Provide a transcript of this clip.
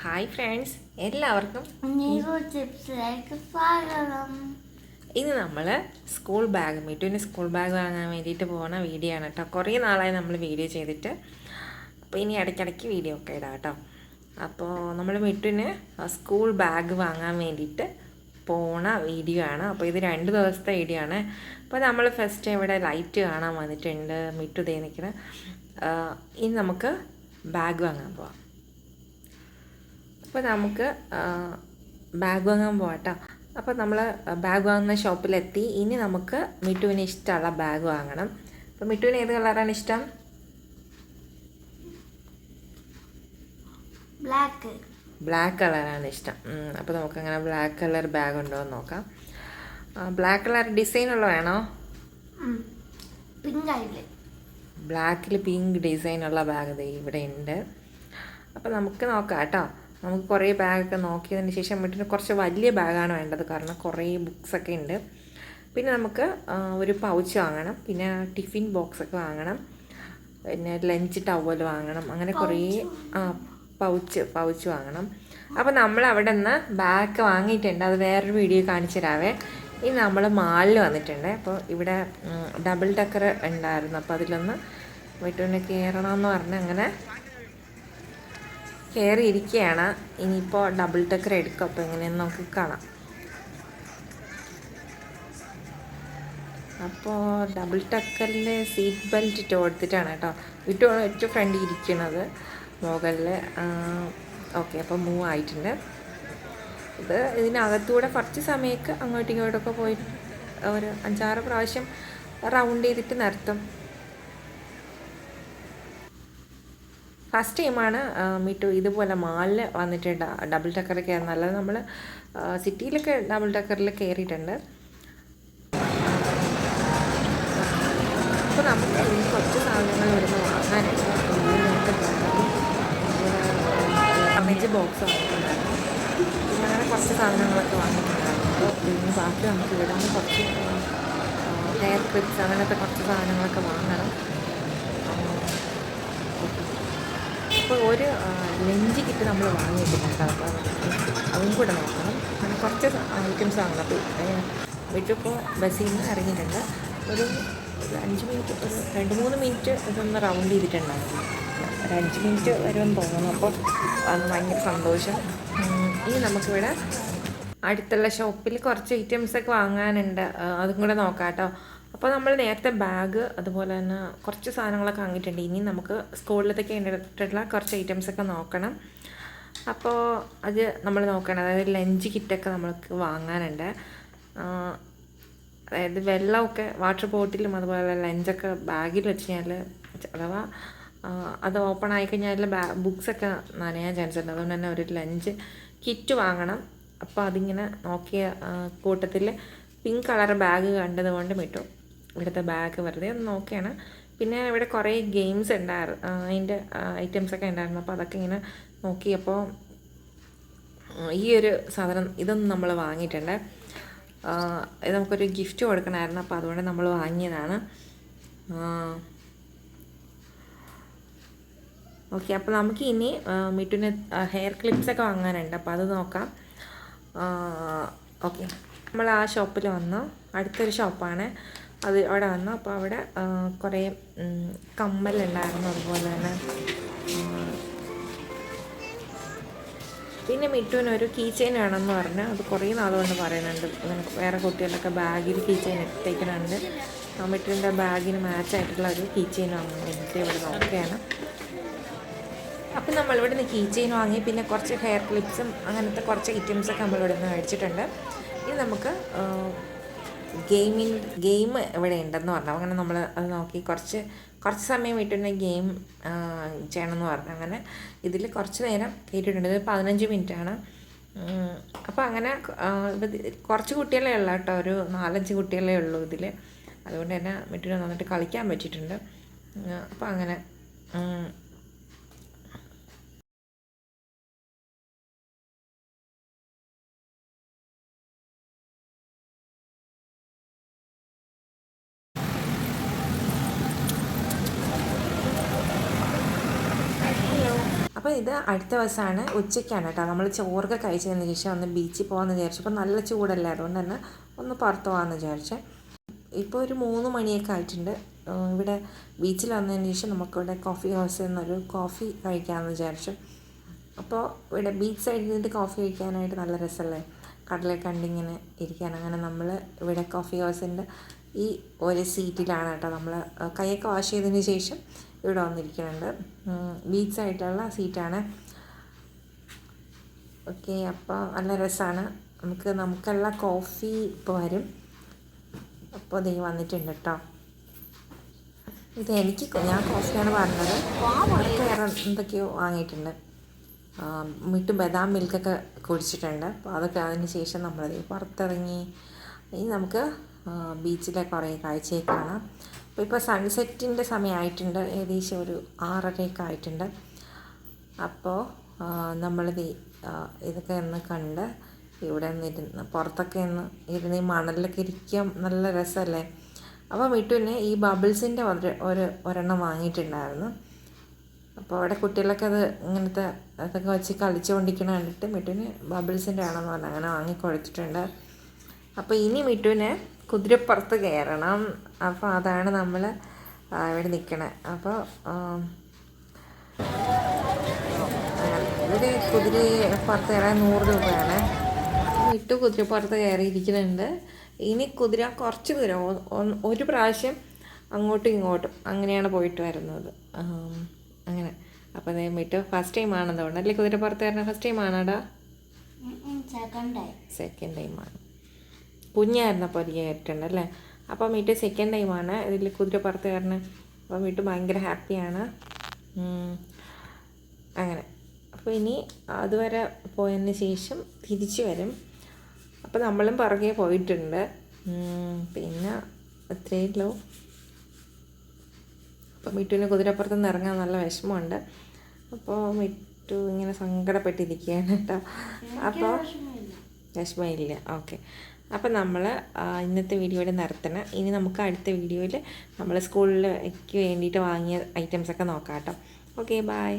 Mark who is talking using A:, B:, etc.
A: Hi friends, എല്ലാവർക്കും
B: സ്വാഗതം.
A: ഇന്ന് നമ്മൾ സ്കൂൾ ബാഗ് മിറ്റുവിന് സ്കൂൾ ബാഗ് വാങ്ങാൻ വേണ്ടിയിട്ട് പോകുന്ന വീഡിയോ ആണ് കേട്ടോ. കുറേ നാളായി നമ്മൾ വീഡിയോ ചെയ്തിട്ട്, അപ്പോൾ ഇനി ഇടയ്ക്കിടയ്ക്ക് വീഡിയോ ഒക്കെ ഇടാം കേട്ടോ. അപ്പോൾ നമ്മൾ മിറ്റുവിന് സ്കൂൾ ബാഗ് വാങ്ങാൻ വേണ്ടിയിട്ട് പോണ വീഡിയോ ആണ്. അപ്പോൾ ഇത് 2 ദിവസത്തെ വീഡിയോ ആണ്. അപ്പോൾ നമ്മൾ ഫസ്റ്റ് ഇവിടെ ലൈറ്റ് കാണാൻ വന്നിട്ടുണ്ട്. മിറ്റു ദേ നിൽക്കുന്നത്. ഇനി നമുക്ക് ബാഗ് വാങ്ങാൻ പോവാം. അപ്പോൾ നമുക്ക് ബാഗ് വാങ്ങാൻ പോകട്ടോ. അപ്പോൾ നമ്മൾ ബാഗ് വാങ്ങുന്ന ഷോപ്പിലെത്തി. ഇനി നമുക്ക് മിറ്റുവിന് ഇഷ്ടമുള്ള ബാഗ് വാങ്ങണം. അപ്പോൾ മിറ്റുവിന് ഏത് കളറാണ് ഇഷ്ടം? ബ്ലാക്ക് കളറാണ് ഇഷ്ടം. അപ്പോൾ നമുക്കങ്ങനെ ബ്ലാക്ക് കളർ ബാഗ് ഉണ്ടോ എന്ന് നോക്കാം. ബ്ലാക്ക് കളർ ഡിസൈനുള്ള വേണോ? ബ്ലാക്കിൽ പിങ്ക് ഡിസൈനുള്ള ബാഗ് ഇവിടെ ഉണ്ട്. അപ്പോൾ നമുക്ക് നോക്കാം കേട്ടോ. നമുക്ക് കുറേ ബാഗൊക്കെ നോക്കിയതിന് ശേഷം വീട്ടിന് കുറച്ച് വലിയ ബാഗാണ് വേണ്ടത്, കാരണം കുറേ ബുക്സൊക്കെ ഉണ്ട്. പിന്നെ നമുക്ക് ഒരു പൗച്ച് വാങ്ങണം, പിന്നെ ടിഫിൻ ബോക്സൊക്കെ വാങ്ങണം, പിന്നെ ലഞ്ച് ടവൽ വാങ്ങണം, അങ്ങനെ കുറേ പൗച്ച് വാങ്ങണം. അപ്പോൾ നമ്മൾ അവിടെ നിന്ന് ബാഗ് വാങ്ങിയിട്ടുണ്ട്. അത് വേറൊരു വീഡിയോ കാണിച്ചു തരാവേ. ഇനി നമ്മൾ മാളിൽ വന്നിട്ടുണ്ട്. അപ്പോൾ ഇവിടെ ഡബിൾ ഡക്കർ ഉണ്ടായിരുന്നു. അപ്പോൾ അതിലൊന്ന് വീട്ടിൽ കയറണമെന്ന് പറഞ്ഞ് അങ്ങനെ കയറിയിരിക്കുകയാണ്. ഇനിയിപ്പോൾ ഡബിൾ ഡക്കർ എടുക്കും. അപ്പോൾ എങ്ങനെയെന്ന് നമുക്ക് കാണാം. അപ്പോൾ ഡബിൾ ഡക്കറിൽ സീറ്റ് ബെൽറ്റ് ഇട്ട് കൊടുത്തിട്ടാണ് കേട്ടോ. ഏറ്റവും ഫ്രണ്ടിൽ ഇരിക്കുന്നത് മുകളിൽ. ഓക്കെ, അപ്പോൾ മൂവ് ആയിട്ടുണ്ട്. ഇതിനകത്തൂടെ കുറച്ച് സമയമൊക്കെ അങ്ങോട്ടും ഇങ്ങോട്ടൊക്കെ പോയി ഒരു 5-6 പ്രാവശ്യം റൗണ്ട് ചെയ്തിട്ട് നിർത്തും. ഫസ്റ്റ് ടൈമാണ് മിറ്റു ഇതുപോലെ മാളിൽ വന്നിട്ട് ഡബിൾ ഡക്കർ കയറുന്നത്. അല്ലാതെ നമ്മൾ സിറ്റിയിലൊക്കെ ഡബിൾ ഡക്കറിൽ കയറിയിട്ടുണ്ട്. അപ്പോൾ നമുക്ക് ഇനി കുറച്ച് സാധനങ്ങൾ ഇവിടുന്ന് വാങ്ങാനുണ്ട്. Lunch box വാങ്ങിയിട്ടുണ്ടായിരുന്നു. പിന്നെ അങ്ങനെ കുറച്ച് സാധനങ്ങളൊക്കെ വാങ്ങിയിട്ടുണ്ടായിരുന്നു. അപ്പോൾ ഇതിന് ബാക്കി നമുക്ക് ഇവിടെ നിന്ന് കുറച്ച് ഹെയർ ക്ലിപ്സ് അങ്ങനത്തെ കുറച്ച് സാധനങ്ങളൊക്കെ വാങ്ങണം. അപ്പോൾ ഒരു ലഞ്ച് കിറ്റ് നമ്മൾ വാങ്ങിയിട്ടുണ്ട്. അപ്പോൾ അതും കൂടെ നോക്കണം. അങ്ങനെ കുറച്ച് ഐറ്റംസ് വാങ്ങണം. അപ്പോൾ വീട്ടിലിപ്പോൾ ബസ്സിൽ നിന്ന് ഇറങ്ങിയിട്ടുണ്ട്. ഒരു 5 മിനിറ്റ്, ഒരു 2-3 മിനിറ്റ് ഇതൊന്ന് റൗണ്ട് ചെയ്തിട്ടുണ്ടായിരുന്നു. ഒരു 5 മിനിറ്റ് വരുമെന്ന് തോന്നുന്നു. അപ്പോൾ അത് ഭയങ്കര സന്തോഷം. ഇനി നമുക്കിവിടെ അടുത്തുള്ള ഷോപ്പിൽ കുറച്ച് ഐറ്റംസൊക്കെ വാങ്ങാനുണ്ട്. അതും കൂടെ നോക്കാം കേട്ടോ. അപ്പോൾ നമ്മൾ നേരത്തെ ബാഗ് അതുപോലെ തന്നെ കുറച്ച് സാധനങ്ങളൊക്കെ വാങ്ങിയിട്ടുണ്ട്. ഇനി നമുക്ക് സ്കൂളിലത്തേക്ക് വേണ്ടിയിട്ടുള്ള കുറച്ച് ഐറ്റംസൊക്കെ നോക്കണം. അപ്പോൾ അത് നമ്മൾ നോക്കണം. അതായത് ലഞ്ച് കിറ്റൊക്കെ നമ്മൾക്ക് വാങ്ങാനുണ്ട്. അതായത് വെള്ളമൊക്കെ വാട്ടർ ബോട്ടിലും അതുപോലെ ലഞ്ചൊക്കെ ബാഗിൽ വെച്ച് കഴിഞ്ഞാൽ അഥവാ അത് ഓപ്പൺ ആയിക്കഴിഞ്ഞാൽ ബുക്സൊക്കെ നനയാൻ ചാൻസ് ഉണ്ട്. അതുകൊണ്ട് തന്നെ ഒരു ലഞ്ച് കിറ്റ് വാങ്ങണം. അപ്പോൾ അതിങ്ങനെ നോക്കിയ കൂട്ടത്തിൽ പിങ്ക് കളർ ബാഗ് കണ്ടത് കൊണ്ട് മിറ്റു ഇവിടുത്തെ ബാഗ് വെറുതെ ഒന്ന് നോക്കിയാണ്. പിന്നെ ഇവിടെ കുറേ ഗെയിംസ് ഉണ്ടായിരുന്നു, അതിൻ്റെ ഐറ്റംസൊക്കെ ഉണ്ടായിരുന്നു. അപ്പോൾ അതൊക്കെ ഇങ്ങനെ നോക്കിയപ്പോൾ ഈ ഒരു സാധനം ഇതൊന്നും നമ്മൾ വാങ്ങിയിട്ടുണ്ട്. ഇത് നമുക്കൊരു ഗിഫ്റ്റ് കൊടുക്കണമായിരുന്നു. അപ്പോൾ അതുകൊണ്ട് നമ്മൾ വാങ്ങിയതാണ്. ഓക്കെ, അപ്പോൾ നമുക്ക് ഇനി മിറ്റുവിന് ഹെയർ ക്ലിപ്സൊക്കെ വാങ്ങാനുണ്ട്. അപ്പോൾ അത് നോക്കാം. ഓക്കെ, നമ്മൾ ആ ഷോപ്പിൽ വന്നു. അടുത്തൊരു ഷോപ്പാണ് അത്. അവിടെ വന്നു. അപ്പോൾ അവിടെ കുറേ കമ്മലുണ്ടായിരുന്നു. അതുപോലെ തന്നെ പിന്നെ മിറ്റുവിനൊരു കീ ചെയിൻ വേണമെന്ന് പറഞ്ഞ് അത് കുറേ നാളുകൊണ്ട് പറയുന്നുണ്ട്. വേറെ കുട്ടികളൊക്കെ ബാഗിൽ കീ ചെയിൻ ഇട്ടേക്കുന്നുണ്ട്. മിറ്റുവിൻ്റെ ബാഗിന് മാച്ചായിട്ടുള്ള ഒരു കീ ചെയിൻ വാങ്ങാൻ വേണ്ടിയിട്ട് ഇവിടെ നോക്കുകയാണ്. അപ്പം നമ്മളിവിടെ നിന്ന് കീ ചെയിൻ വാങ്ങി. പിന്നെ കുറച്ച് ഹെയർ ക്ലിപ്സും അങ്ങനത്തെ കുറച്ച് ഐറ്റംസൊക്കെ നമ്മളിവിടെ നിന്ന് മേടിച്ചിട്ടുണ്ട്. ഇനി നമുക്ക് ഗെയിം ഇവിടെ ഉണ്ടെന്ന് പറഞ്ഞു. അങ്ങനെ നമ്മൾ അത് നോക്കി കുറച്ച് സമയം വീട്ടിൽ ഗെയിം ചെയ്യണമെന്ന് പറഞ്ഞു. അങ്ങനെ ഇതിൽ കുറച്ച് നേരം കേട്ടിട്ടുണ്ട്. ഇത് 15 മിനിറ്റാണ്. അപ്പോൾ അങ്ങനെ കുറച്ച് കുട്ടികളേ ഉള്ളൂ കേട്ടോ. ഒരു 4-5 കുട്ടികളേ ഉള്ളൂ ഇതിൽ. അതുകൊണ്ട് തന്നെ വീട്ടിൽ നന്നായിട്ട് കളിക്കാൻ പറ്റിയിട്ടുണ്ട്. അപ്പോൾ അങ്ങനെ അപ്പോൾ ഇത് അടുത്ത ദിവസമാണ്, ഉച്ചയ്ക്കാണ് കേട്ടോ. നമ്മൾ ചോറൊക്കെ കഴിച്ചതിന് ശേഷം ഒന്ന് ബീച്ചിൽ പോകാമെന്ന് വിചാരിച്ചു. അപ്പോൾ നല്ല ചൂടല്ലേ, അതുകൊണ്ട് തന്നെ ഒന്ന് പുറത്ത് പോകാമെന്ന് വിചാരിച്ചേ. ഇപ്പോൾ ഒരു 3 മണിയൊക്കെ ആയിട്ടുണ്ട്. ഇവിടെ ബീച്ചിൽ വന്നതിന് ശേഷം നമുക്കിവിടെ കോഫി ഹൗസിൽ നിന്നൊരു കോഫി കഴിക്കാമെന്ന് വിചാരിച്ചു. അപ്പോൾ ഇവിടെ ബീച്ച് സൈഡിൽ നിന്നിട്ട് കോഫി കഴിക്കാനായിട്ട് നല്ല രസമല്ലേ, കടലിൽ കണ്ടിങ്ങനെ ഇരിക്കാൻ. അങ്ങനെ നമ്മൾ ഇവിടെ കോഫി ഹൗസിൻ്റെ ഈ ഒരു സീറ്റിലാണ് കേട്ടോ നമ്മൾ കൈയൊക്കെ വാഷ് ചെയ്തതിന് ശേഷം ഇവിടെ വന്നിരിക്കുന്നുണ്ട്. ബീച്ച് സൈഡിലുള്ള സീറ്റാണ്. ഓക്കെ, അപ്പോൾ നല്ല രസമാണ്. നമുക്കുള്ള കോഫി ഇപ്പോൾ വരും. അപ്പോൾ ദേ വന്നിട്ടുണ്ട് കേട്ടോ. ഇത് ഞാൻ കോഫിയാണ് പറഞ്ഞത്, അവർക്ക് വേറെ എന്തൊക്കെയോ വാങ്ങിയിട്ടുണ്ട്. മിട്ടു ബദാം മിൽക്കൊക്കെ കുടിച്ചിട്ടുണ്ട്. അപ്പോൾ അതൊക്കെ അതിന് ശേഷം നമ്മളത് പുറത്തിറങ്ങി. ഇനി നമുക്ക് ബീച്ചിലെ കുറേ കാഴ്ചയൊക്കെ കാണാം. അപ്പോൾ ഇപ്പോൾ സൺസെറ്റിൻ്റെ സമയമായിട്ടുണ്ട്, ഏകദേശം ഒരു 6:30 ആയിട്ടുണ്ട്. അപ്പോൾ നമ്മളിത് ഇതൊക്കെ ഒന്ന് കണ്ട് ഇവിടെ ഇരുന്ന് പുറത്തൊക്കെ ഇരുന്ന് ഈ മണലിലൊക്കെ ഇരിക്കാൻ നല്ല രസമല്ലേ. അപ്പോൾ മിട്ടുവിന് ഈ ബബിൾസിൻ്റെ ഒരെണ്ണം വാങ്ങിയിട്ടുണ്ടായിരുന്നു. അപ്പോൾ അവിടെ കുട്ടികളൊക്കെ ഇങ്ങനത്തെ അതൊക്കെ വെച്ച് കളിച്ചുകൊണ്ടിരിക്കണ കണ്ടിട്ട് മിട്ടുവിന് ബബിൾസിൻ്റെ ആണെന്ന് പറഞ്ഞാൽ അങ്ങനെ വാങ്ങിക്കൊടുത്തിട്ടുണ്ട്. അപ്പോൾ ഇനി മിട്ടുവിന് കുതിരപ്പുറത്ത് കയറണം. അപ്പോൾ അതാണ് നമ്മൾ ഇവിടെ നിൽക്കണത്. അപ്പോൾ ഇവിടെ കുതിരപ്പുറത്ത് കയറാൻ 100 രൂപയാണ്. മിട്ടു കുതിരപ്പുറത്ത് കയറിയിരിക്കുന്നുണ്ട്. ഇനി കുതിര കുറച്ച് ദൂരം ഒരു പ്രാവശ്യം അങ്ങോട്ടും ഇങ്ങോട്ടും അങ്ങനെയാണ് പോയിട്ട് വരുന്നത്. അങ്ങനെ അപ്പോൾ അതേ മിട്ടു ഫസ്റ്റ് ടൈം ആണെന്നുകൊണ്ട് അല്ലേ കുതിരപ്പുറത്ത് കയറുന്നത്? First time ആണോടാ? സെക്കൻഡ് ടൈമാണ്. കുഞ്ഞായിരുന്നപ്പോൾ അത് കയറിയിട്ടുണ്ടല്ലേ. അപ്പോൾ മിട്ടു സെക്കൻഡ് ടൈമാണ് ഇതിൽ കുതിരപ്പുറത്ത് കയറുന്നത്. അപ്പോൾ മിട്ടു ഭയങ്കര ഹാപ്പിയാണ്. അങ്ങനെ അപ്പോൾ ഇനി അതുവരെ പോയതിന് ശേഷം തിരിച്ചു വരും. അപ്പോൾ നമ്മളും പുറകെ പോയിട്ടുണ്ട്. പിന്നെ അത്രയല്ലോ. അപ്പോൾ മിട്ടുവിന് കുതിരപ്പുറത്ത് നിന്ന് ഇറങ്ങാൻ നല്ല വിഷമമുണ്ട്. അപ്പോൾ മിട്ടു ഇങ്ങനെ സങ്കടപ്പെട്ടിരിക്കുകയാണ് കേട്ടോ. അപ്പോൾ വിഷമമില്ല. ഓക്കെ, അപ്പോൾ നമ്മൾ ഇന്നത്തെ വീഡിയോയിൽ നിർത്തണം. ഇനി നമുക്ക് അടുത്ത വീഡിയോയിൽ നമ്മൾ സ്കൂളിലേക്ക് വേണ്ടിയിട്ട് വാങ്ങിയ ഐറ്റംസൊക്കെ നോക്കാം കേട്ടോ. Okay, by.